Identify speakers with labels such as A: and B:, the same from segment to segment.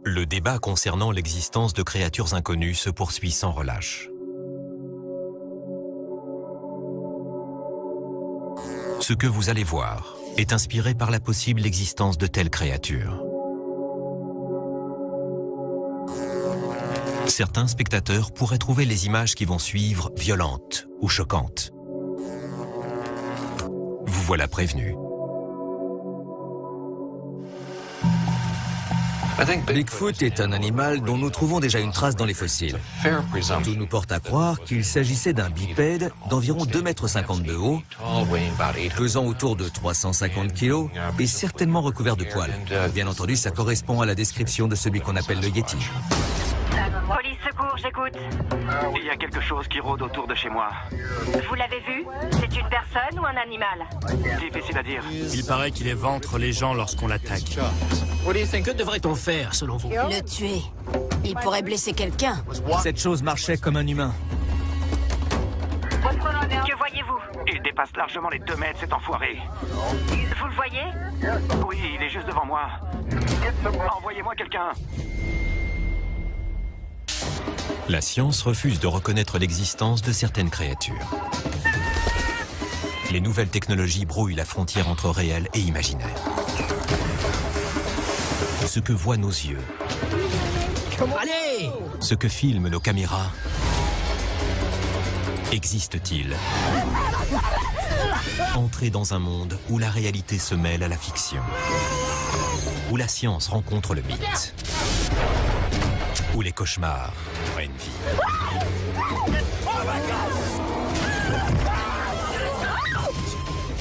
A: Le débat concernant l'existence de créatures inconnues se poursuit sans relâche. Ce que vous allez voir est inspiré par la possible existence de telles créatures. Certains spectateurs pourraient trouver les images qui vont suivre violentes ou choquantes. Vous voilà prévenu.
B: Bigfoot est un animal dont nous trouvons déjà une trace dans les fossiles. Tout nous porte à croire qu'il s'agissait d'un bipède d'environ 2,50 m de haut, pesant autour de 350 kg et certainement recouvert de poils. Bien entendu, ça correspond à la description de celui qu'on appelle le Yeti.
C: Police, secours, j'écoute.
D: Il y a quelque chose qui rôde autour de chez moi.
C: Vous l'avez vu? C'est une personne ou un animal?
D: Difficile à dire.
E: Il paraît qu'il éventre les gens lorsqu'on l'attaque.
F: Que devrait-on faire, selon vous?
G: Le tuer. Il pourrait blesser quelqu'un.
B: Cette chose marchait comme un humain.
C: Que voyez-vous?
D: Il dépasse largement les 2 mètres, cet enfoiré.
C: Vous le voyez?
D: Oui, il est juste devant moi. Envoyez-moi quelqu'un.
A: La science refuse de reconnaître l'existence de certaines créatures. Les nouvelles technologies brouillent la frontière entre réel et imaginaire. Ce que voient nos yeux,
F: Allez!
A: ce que filment nos caméras, existe-t-il? Entrez dans un monde où la réalité se mêle à la fiction, où la science rencontre le mythe, où les cauchemars prennent vie.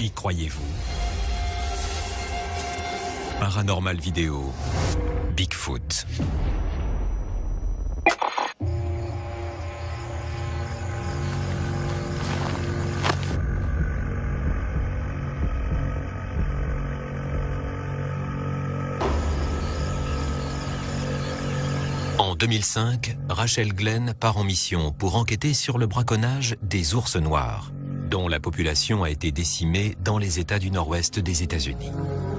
A: Y croyez-vous? Paranormal Vidéo, Bigfoot. En 2005, Rachel Glenn part en mission pour enquêter sur le braconnage des ours noirs, dont la population a été décimée dans les États du nord-ouest des États-Unis.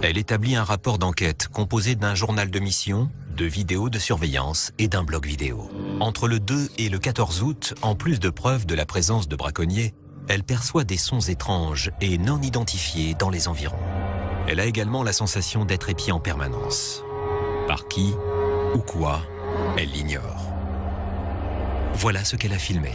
A: Elle établit un rapport d'enquête composé d'un journal de mission, de vidéos de surveillance et d'un blog vidéo. Entre le 2 et le 14 août, en plus de preuves de la présence de braconniers, elle perçoit des sons étranges et non identifiés dans les environs. Elle a également la sensation d'être épiée en permanence. Par qui ou quoi, elle l'ignore. Voilà ce qu'elle a filmé.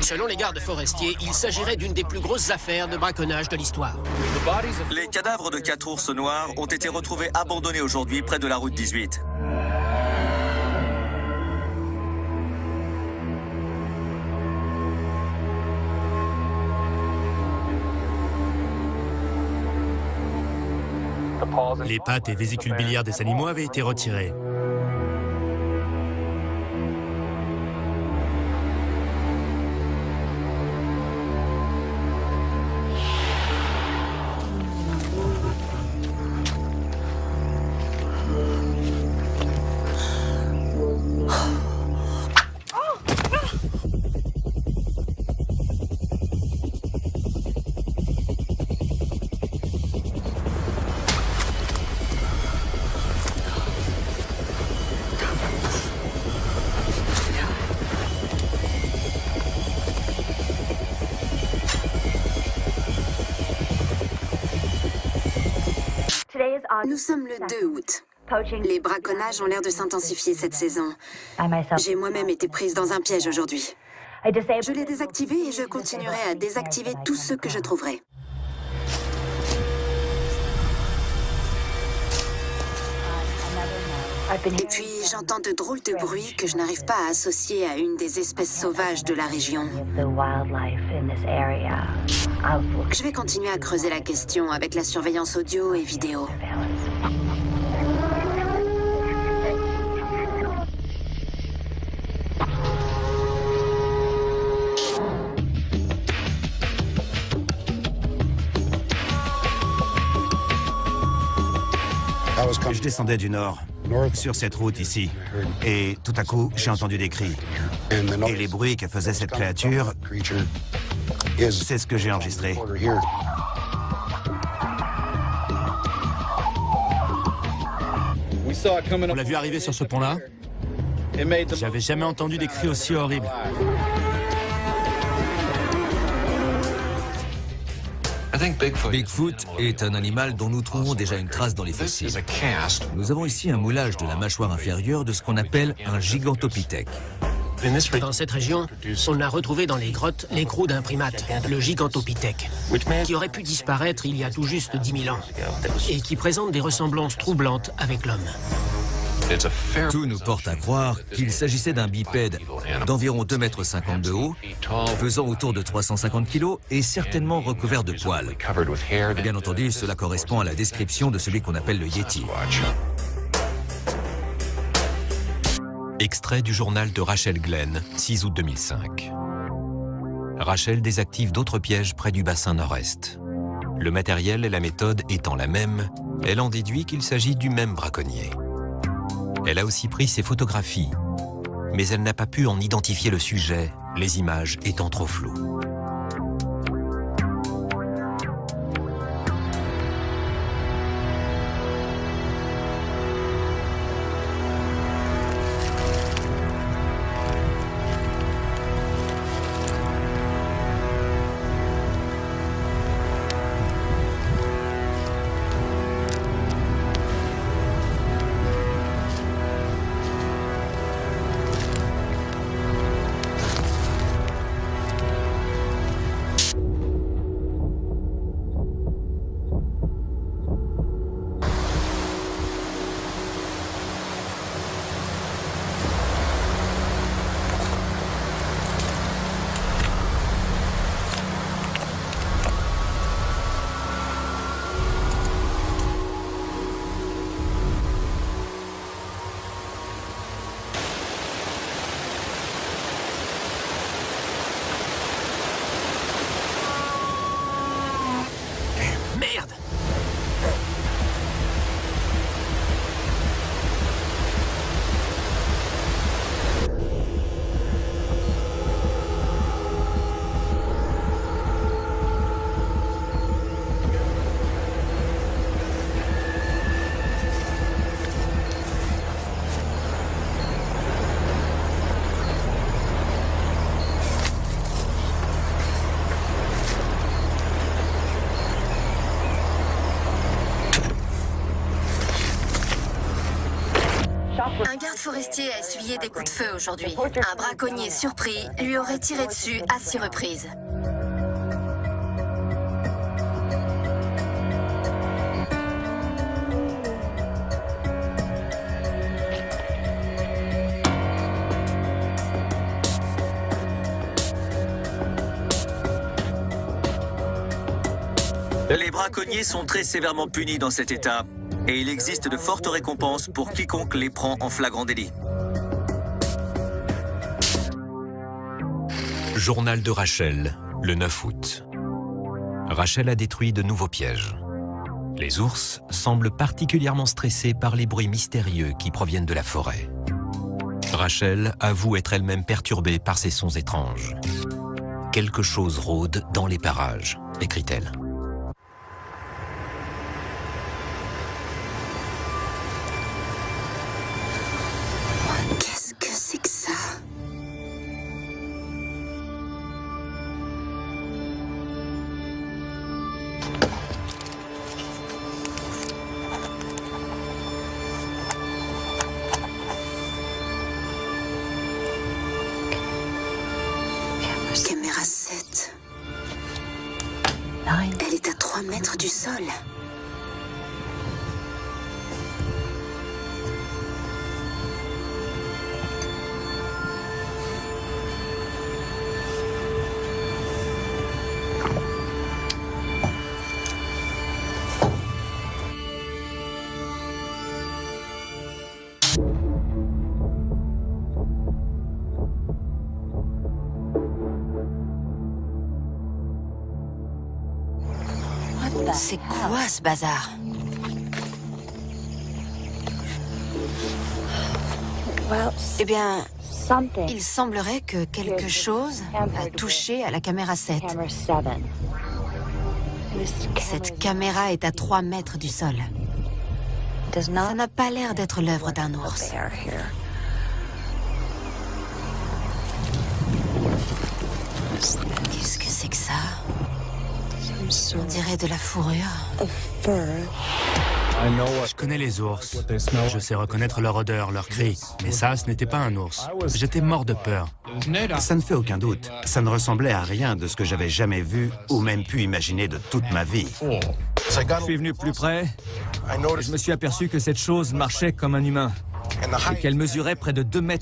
F: Selon les gardes forestiers, il s'agirait d'une des plus grosses affaires de braconnage de l'histoire.
H: Les cadavres de 4 ours noirs ont été retrouvés abandonnés aujourd'hui près de la route 18.
E: Les pattes et vésicules biliaires des animaux avaient été retirées.
I: Nous sommes le 2 août. Les braconnages ont l'air de s'intensifier cette saison. J'ai moi-même été prise dans un piège aujourd'hui. Je l'ai désactivé et je continuerai à désactiver tous ceux que je trouverai. Et puis, j'entends de drôles de bruits que je n'arrive pas à associer à une des espèces sauvages de la région. Je vais continuer à creuser la question avec la surveillance audio et vidéo.
J: Je descendais du nord, sur cette route ici, et tout à coup, j'ai entendu des cris. Et les bruits que faisait cette créature, c'est ce que j'ai enregistré.
E: On l'a vu arriver sur ce pont-là. J'avais jamais entendu des cris aussi horribles.
B: Bigfoot est un animal dont nous trouvons déjà une trace dans les fossiles. Nous avons ici un moulage de la mâchoire inférieure de ce qu'on appelle un gigantopithèque.
F: Dans cette région, on a retrouvé dans les grottes les crocs d'un primate, le gigantopithèque, qui aurait pu disparaître il y a tout juste 10 000 ans et qui présente des ressemblances troublantes avec l'homme.
B: Tout nous porte à croire qu'il s'agissait d'un bipède d'environ 2,50 m de haut, pesant autour de 350 kg et certainement recouvert de poils. Bien entendu, cela correspond à la description de celui qu'on appelle le Yeti.
A: Extrait du journal de Rachel Glenn, 6 août 2005. Rachel désactive d'autres pièges près du bassin nord-est. Le matériel et la méthode étant la même, elle en déduit qu'il s'agit du même braconnier. Elle a aussi pris ses photographies, mais elle n'a pas pu en identifier le sujet, les images étant trop floues.
F: Merde!
I: Un garde forestier a essuyé des coups de feu aujourd'hui. Un braconnier surpris lui aurait tiré dessus à 6 reprises.
H: Les braconniers sont très sévèrement punis dans cet État. Et il existe de fortes récompenses pour quiconque les prend en flagrant délit.
A: Journal de Rachel, le 9 août. Rachel a détruit de nouveaux pièges. Les ours semblent particulièrement stressés par les bruits mystérieux qui proviennent de la forêt. Rachel avoue être elle-même perturbée par ces sons étranges. Quelque chose rôde dans les parages, écrit-elle.
I: Qu'est-ce que c'est que ça? Caméra 7. Elle est à 3 mètres du sol.
G: C'est quoi ce bazar? Eh bien, il semblerait que quelque chose a touché à la caméra 7. Cette caméra est à 3 mètres du sol. Ça n'a pas l'air d'être l'œuvre d'un ours. Qu'est-ce que c'est que ça? On dirait de la fourrure.
E: Je connais les ours. Je sais reconnaître leur odeur, leur cri. Mais ça, ce n'était pas un ours. J'étais mort de peur.
J: Ça ne fait aucun doute. Ça ne ressemblait à rien de ce que j'avais jamais vu ou même pu imaginer de toute ma vie.
K: Je suis venu plus près. Je me suis aperçu que cette chose marchait comme un humain et qu'elle mesurait près de 2,50 m.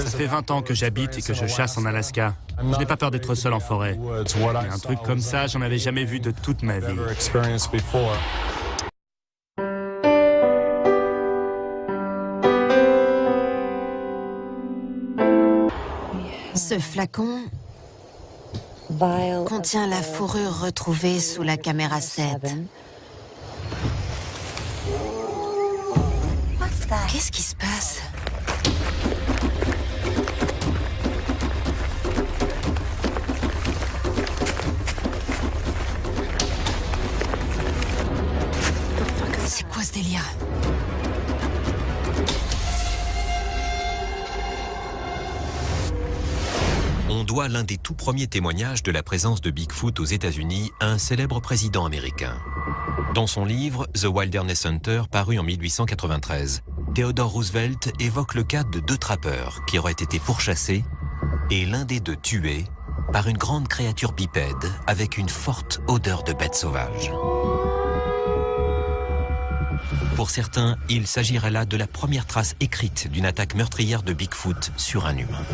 E: Ça fait 20 ans que j'habite et que je chasse en Alaska. Je n'ai pas peur d'être seul en forêt. Mais un truc comme ça, j'en avais jamais vu de toute ma vie.
G: Ce flacon contient la fourrure retrouvée sous la caméra 7. Qu'est-ce qui se passe? C'est quoi ce délire?
A: On doit l'un des tout premiers témoignages de la présence de Bigfoot aux États-Unis à un célèbre président américain. Dans son livre The Wilderness Hunter, paru en 1893, Theodore Roosevelt évoque le cas de 2 trappeurs qui auraient été pourchassés et l'un des 2 tué par une grande créature bipède avec une forte odeur de bête sauvage. Pour certains, il s'agirait là de la première trace écrite d'une attaque meurtrière de Bigfoot sur un humain.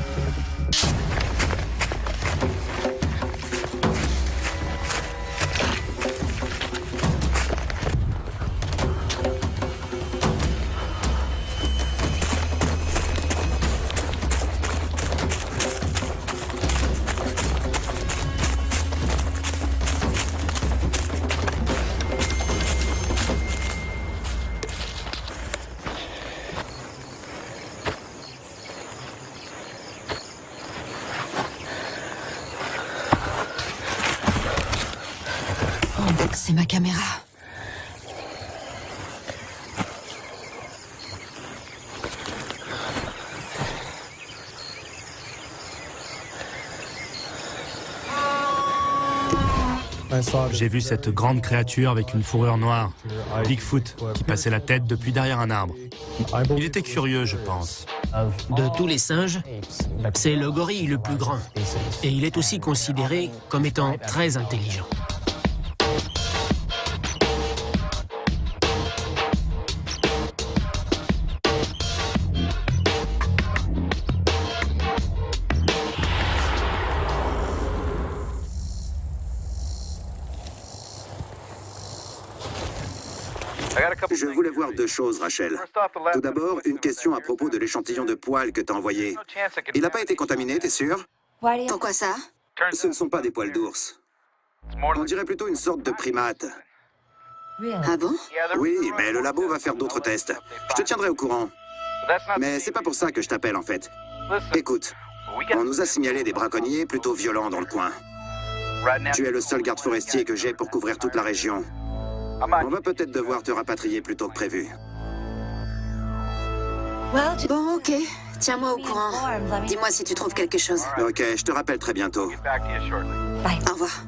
G: C'est ma caméra.
E: J'ai vu cette grande créature avec une fourrure noire, Bigfoot, qui passait la tête depuis derrière un arbre. Il était curieux, je pense.
F: De tous les singes, c'est le gorille le plus grand. Et il est aussi considéré comme étant très intelligent.
J: Je voulais voir 2 choses, Rachel. Tout d'abord, une question à propos de l'échantillon de poils que t'as envoyé. Il n'a pas été contaminé, t'es sûr?
I: Pourquoi ça?
J: Ce ne sont pas des poils d'ours. On dirait plutôt une sorte de primate.
I: Ah bon?
J: Oui, mais le labo va faire d'autres tests. Je te tiendrai au courant. Mais c'est pas pour ça que je t'appelle, en fait. Écoute, on nous a signalé des braconniers plutôt violents dans le coin. Tu es le seul garde forestier que j'ai pour couvrir toute la région. On va peut-être devoir te rapatrier plus tôt que prévu.
I: Bon, ok. Tiens-moi au courant. Dis-moi si tu trouves quelque chose.
J: Ok, je te rappelle très bientôt.
I: Au revoir.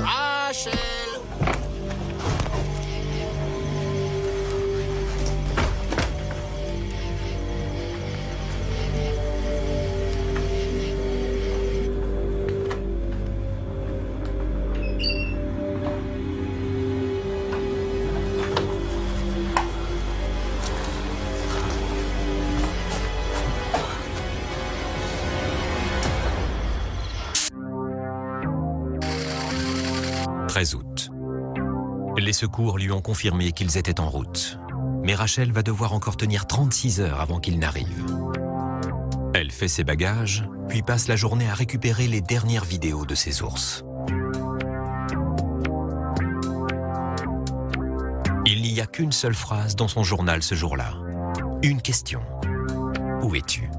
F: Rachel!
A: « 13 août. Les secours lui ont confirmé qu'ils étaient en route. Mais Rachel va devoir encore tenir 36 heures avant qu'ils n'arrivent. Elle fait ses bagages, puis passe la journée à récupérer les dernières vidéos de ses ours. Il n'y a qu'une seule phrase dans son journal ce jour-là. Une question. Où es-tu ?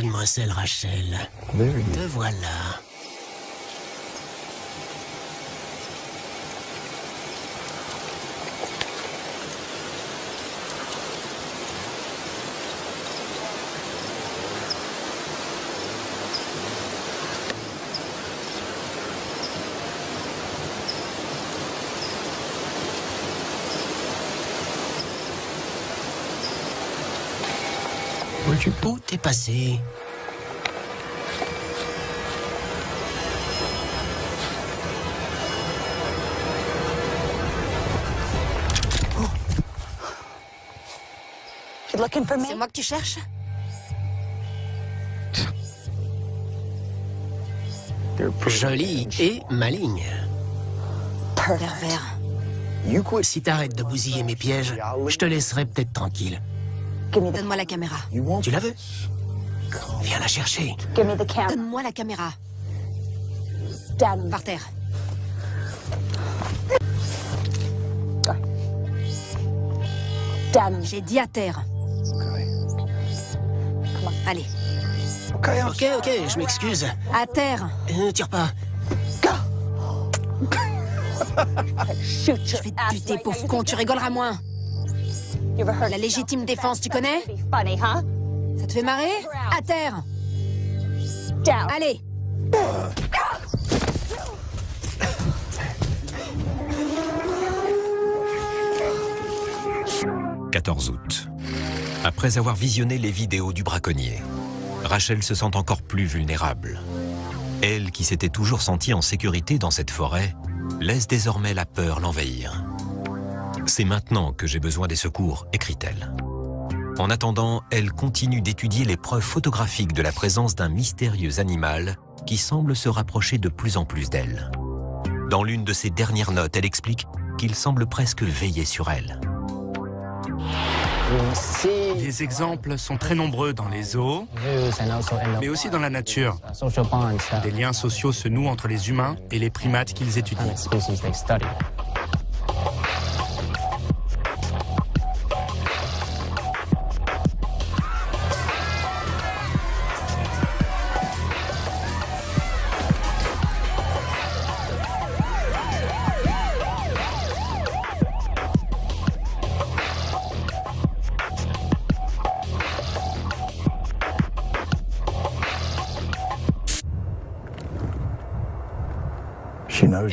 F: Mademoiselle Rachel, te voilà. Où t'es passé?
G: C'est moi que tu cherches?
F: Jolie et maligne.
G: Pervers.
F: Si t'arrêtes de bousiller mes pièges, je te laisserai peut-être tranquille.
G: Donne-moi la caméra.
F: Tu la veux? Viens la chercher.
G: Donne-moi la caméra. Par terre. J'ai dit à terre. Allez.
F: Ok, je m'excuse.
G: À terre.
F: Tire pas.
G: Je vais te buter, pauvre con, tu rigoleras moins. La légitime défense, tu connais? Ça te fait marrer? À terre. Allez.
A: 14 août. Après avoir visionné les vidéos du braconnier, Rachel se sent encore plus vulnérable. Elle, qui s'était toujours sentie en sécurité dans cette forêt, laisse désormais la peur l'envahir. « C'est maintenant que j'ai besoin des secours », écrit-elle. En attendant, elle continue d'étudier les preuves photographiques de la présence d'un mystérieux animal qui semble se rapprocher de plus en plus d'elle. Dans l'une de ses dernières notes, elle explique qu'il semble presque veiller sur elle.
E: Les exemples sont très nombreux dans les zoos, mais aussi dans la nature. Des liens sociaux se nouent entre les humains et les primates qu'ils étudient.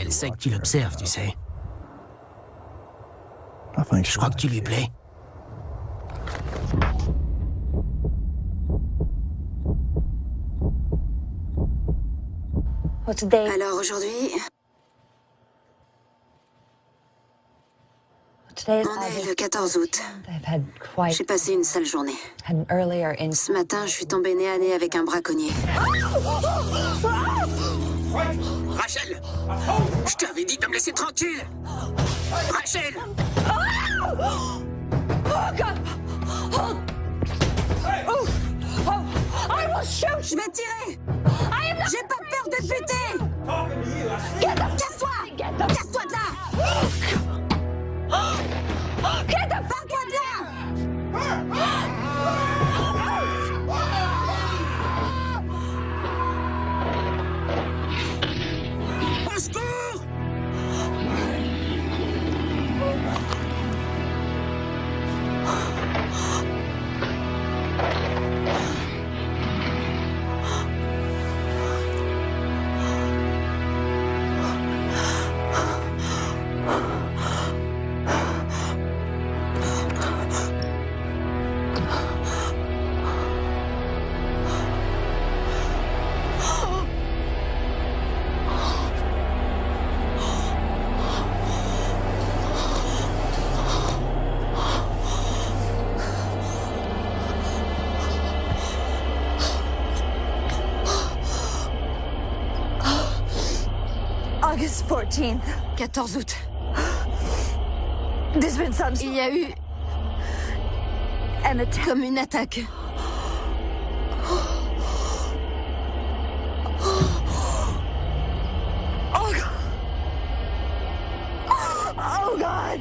F: Elle sait que tu l'observes, tu sais. Je crois que tu lui plais.
I: Alors aujourd'hui... On est le 14 août. J'ai passé une sale journée. Ce matin, je suis tombée nez à nez avec un braconnier.
H: Rachel! Je t'avais dit de me laisser tranquille! Rachel!
I: Je vais tirer! J'ai pas peur de buter! Casse-toi! Casse-toi de là! Pars-toi de là! Au secours!
G: 14 août. Il y a eu... comme une attaque.
L: Oh God!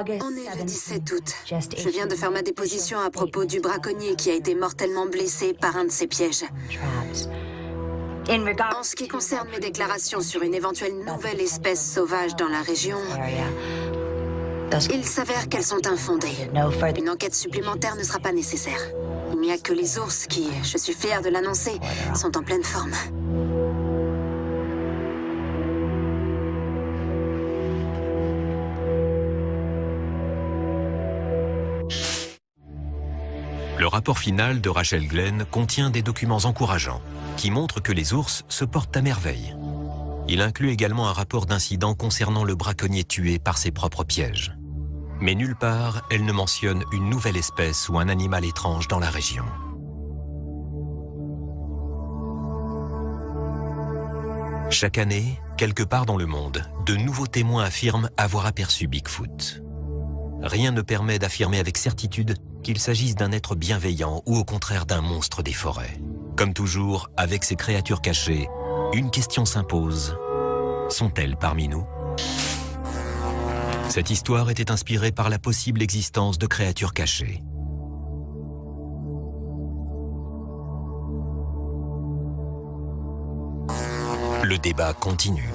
I: On est le 17 août. Je viens de faire ma déposition à propos du braconnier qui a été mortellement blessé par un de ces pièges. En ce qui concerne mes déclarations sur une éventuelle nouvelle espèce sauvage dans la région, il s'avère qu'elles sont infondées. Une enquête supplémentaire ne sera pas nécessaire. Il n'y a que les ours qui, je suis fière de l'annoncer, sont en pleine forme.
A: Le rapport final de Rachel Glenn contient des documents encourageants qui montrent que les ours se portent à merveille. Il inclut également un rapport d'incident concernant le braconnier tué par ses propres pièges. Mais nulle part, elle ne mentionne une nouvelle espèce ou un animal étrange dans la région. Chaque année, quelque part dans le monde, de nouveaux témoins affirment avoir aperçu Bigfoot. Rien ne permet d'affirmer avec certitude qu'il s'agisse d'un être bienveillant ou au contraire d'un monstre des forêts. Comme toujours, avec ces créatures cachées, une question s'impose. Sont-elles parmi nous? Cette histoire était inspirée par la possible existence de créatures cachées. Le débat continue.